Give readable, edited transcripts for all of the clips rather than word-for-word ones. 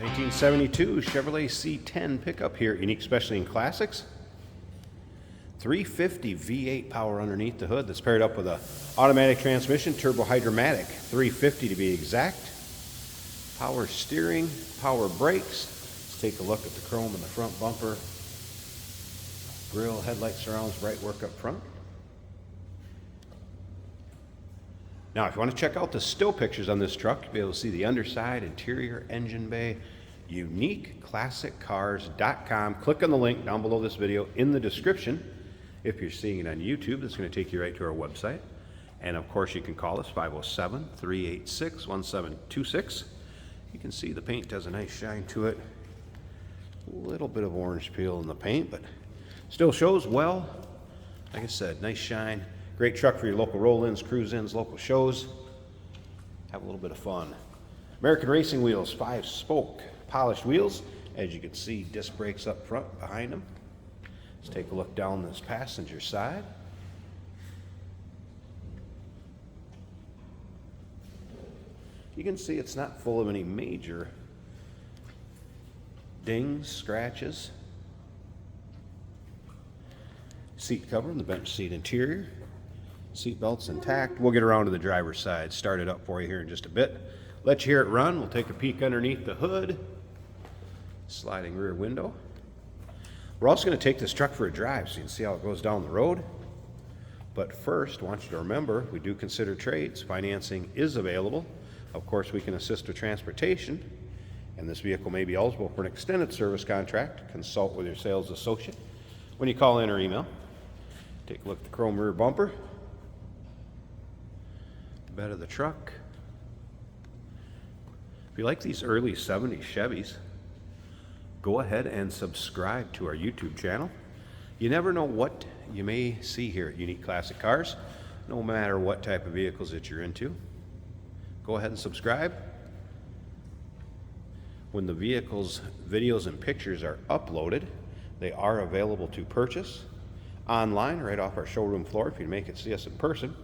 1972 Chevrolet C10 pickup here, unique especially in classics. 350 V8 power underneath the hood that's paired up with a automatic transmission, turbo hydromatic, 350 to be exact. Power steering, power brakes. Let's take a look at the chrome in the front bumper. Grille, headlight surrounds, bright work up front. Now, if you want to check out the still pictures on this truck, you'll be able to see the underside, interior, engine bay, uniqueclassiccars.com. Click on the link down below this video in the description. If you're seeing it on YouTube, it's going to take you right to our website. And of course, you can call us 507-386-1726. You can see the paint has a nice shine to it. A little bit of orange peel in the paint, but still shows well. Like I said, nice shine. Great truck for your local roll-ins, cruise-ins, local shows. Have a little bit of fun. American Racing wheels, 5-spoke polished wheels. As you can see, disc brakes up front behind them. Let's take a look down this passenger side. You can see it's not full of any major dings, scratches. Seat cover and the bench seat interior. Seat belts intact. We'll get around to the driver's side, start it up for you here in just a bit. Let you hear it run. We'll take a peek underneath the hood. Sliding rear window. We're also going to take this truck for a drive so you can see how it goes down the road. But first, I want you to remember, we do consider trades. Financing is available. Of course, we can assist with transportation. And this vehicle may be eligible for an extended service contract. Consult with your sales associate when you call in or email. Take a look at the chrome rear bumper. Bed of the truck. If you like these early 70s Chevys, go ahead and subscribe to our YouTube channel. You never know what you may see here at Unique Classic Cars, no matter what type of vehicles that you're into. Go ahead and subscribe. When the vehicles, videos, and pictures are uploaded, they are available to purchase online right off our showroom floor if you make it see us in person.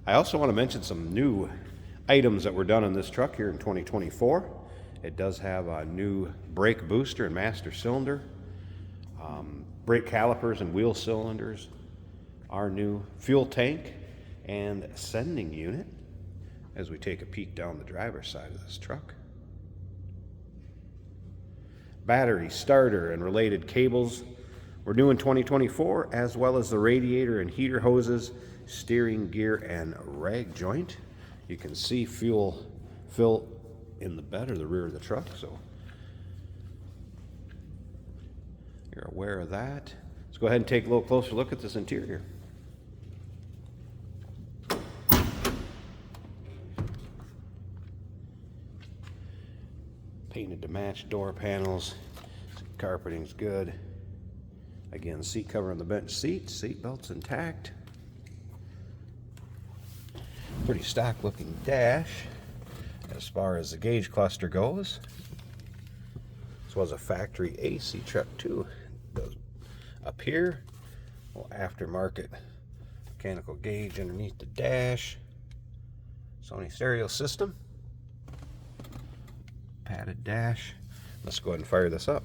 I also want to mention some new items that were done on this truck here in 2024. It does have a new brake booster and master cylinder, brake calipers and wheel cylinders, our new fuel tank and sending unit as we take a peek down the driver's side of this truck. Battery, starter, and related cables were new in 2024, as well as the radiator and heater hoses, steering gear, and rag joint. You can see fuel fill in the bed or the rear of the truck, so you're aware of that. Let's go ahead and take a little closer look at this interior. Painted to match door panels. Carpeting's good. Again, seat cover on the bench seat. Seat belts intact. Pretty stock looking dash as far as the gauge cluster goes. This was a factory AC truck too. It goes up here. Little aftermarket mechanical gauge underneath the dash. Sony stereo system. Padded dash. Let's go ahead and fire this up.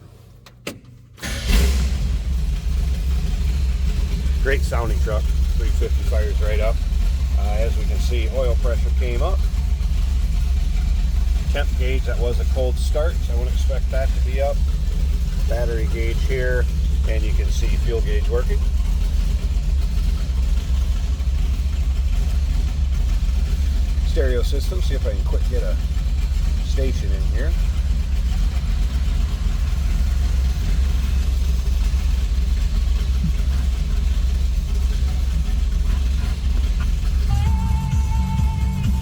Great sounding truck. 350 fires right up. As we can see, oil pressure came up. Temp gauge, that was a cold start, so I wouldn't expect that to be up. Battery gauge here, and you can see fuel gauge working. Stereo system, see if I can quick get a station in here.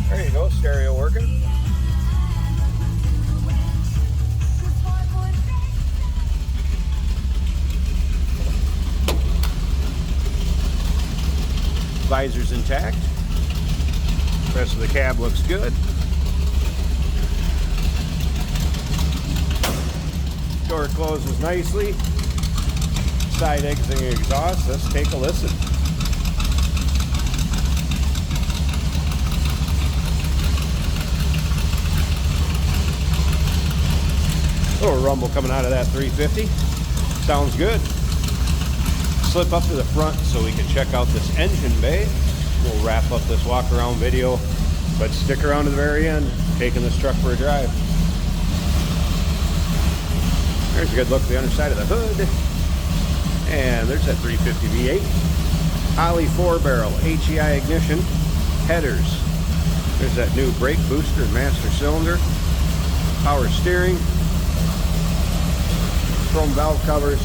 There you go, stereo working. Visor's intact. The rest of the cab looks good. Door closes nicely. Side exiting exhaust. Let's take a listen. Little rumble coming out of that 350. Sounds good. Slip up to the front so we can check out this engine bay. We'll wrap up this walk around video, but stick around to the very end, taking this truck for a drive. There's a good look at the underside of the hood. And there's that 350 V8. Holley 4-barrel HEI ignition. Headers. There's that new brake booster and master cylinder. Power steering. Chrome valve covers.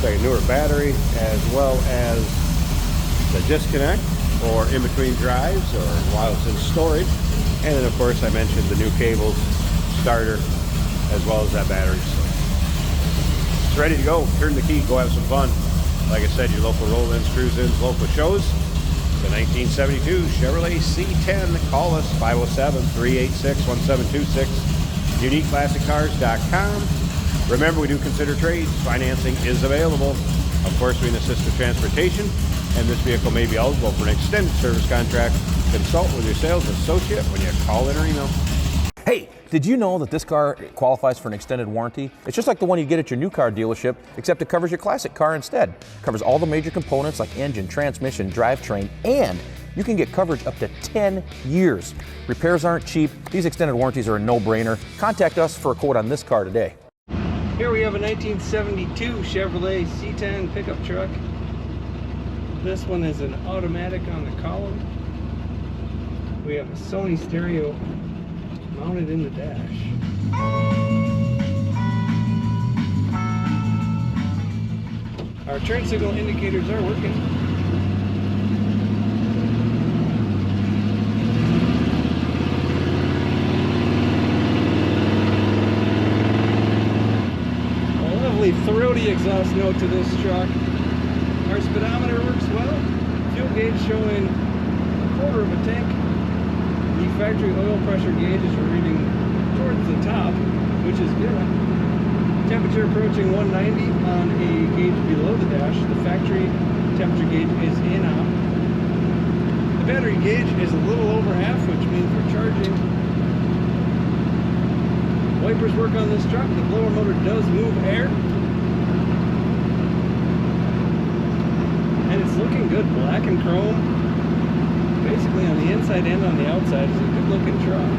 A newer battery, as well as the disconnect or in between drives or while it's in storage. And then of course I mentioned the new cables, starter, as well as that battery. So it's ready to go. Turn the key, go have some fun. Like I said, your local roll-ins, cruise-ins, local shows. The 1972 Chevrolet C10. Call us 507-386-1726. UniqueClassicCars.com. Remember, we do consider trades. Financing is available. Of course, we can assist with transportation, and this vehicle may be eligible for an extended service contract. Consult with your sales associate when you call in or email. Hey, did you know that this car qualifies for an extended warranty? It's just like the one you get at your new car dealership, except it covers your classic car instead. It covers all the major components like engine, transmission, drivetrain, and you can get coverage up to 10 years. Repairs aren't cheap. These extended warranties are a no-brainer. Contact us for a quote on this car today. Here we have a 1972 Chevrolet C10 pickup truck. This one is an automatic on the column. We have a Sony stereo mounted in the dash. Our turn signal indicators are working. Throaty exhaust note to this truck. Our speedometer works well. Fuel gauge showing a quarter of a tank. The factory oil pressure gauge is reading towards the top, which is good. Temperature approaching 190 on a gauge below the dash. The factory temperature gauge is in on. The battery gauge is a little over half, which means we're charging. Wipers work on this truck. The blower motor does move air. And it's looking good. Black and chrome. Basically on the inside and on the outside is a good looking truck.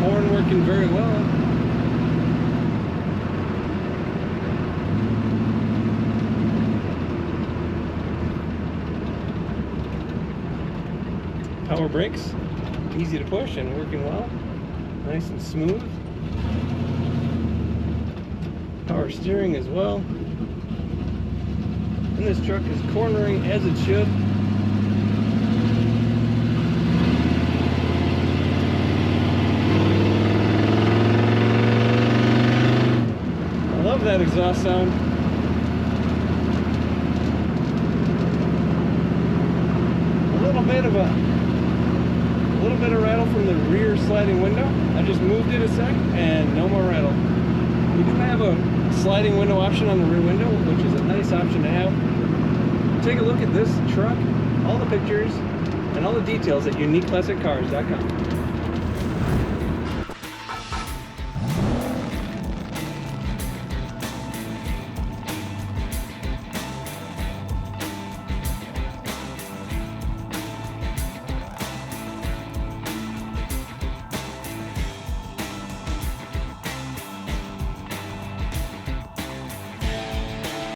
Horn working very well. Power brakes, easy to push and working well. Nice and smooth. Power steering as well. And this truck is cornering as it should. I love that exhaust sound. A little bit of rattle from the rear sliding window. I just moved it a sec and no more rattle. We do have a sliding window option on the rear window, which is a nice option to have. Take a look at this truck, all the pictures, and all the details at UniqueClassicCars.com.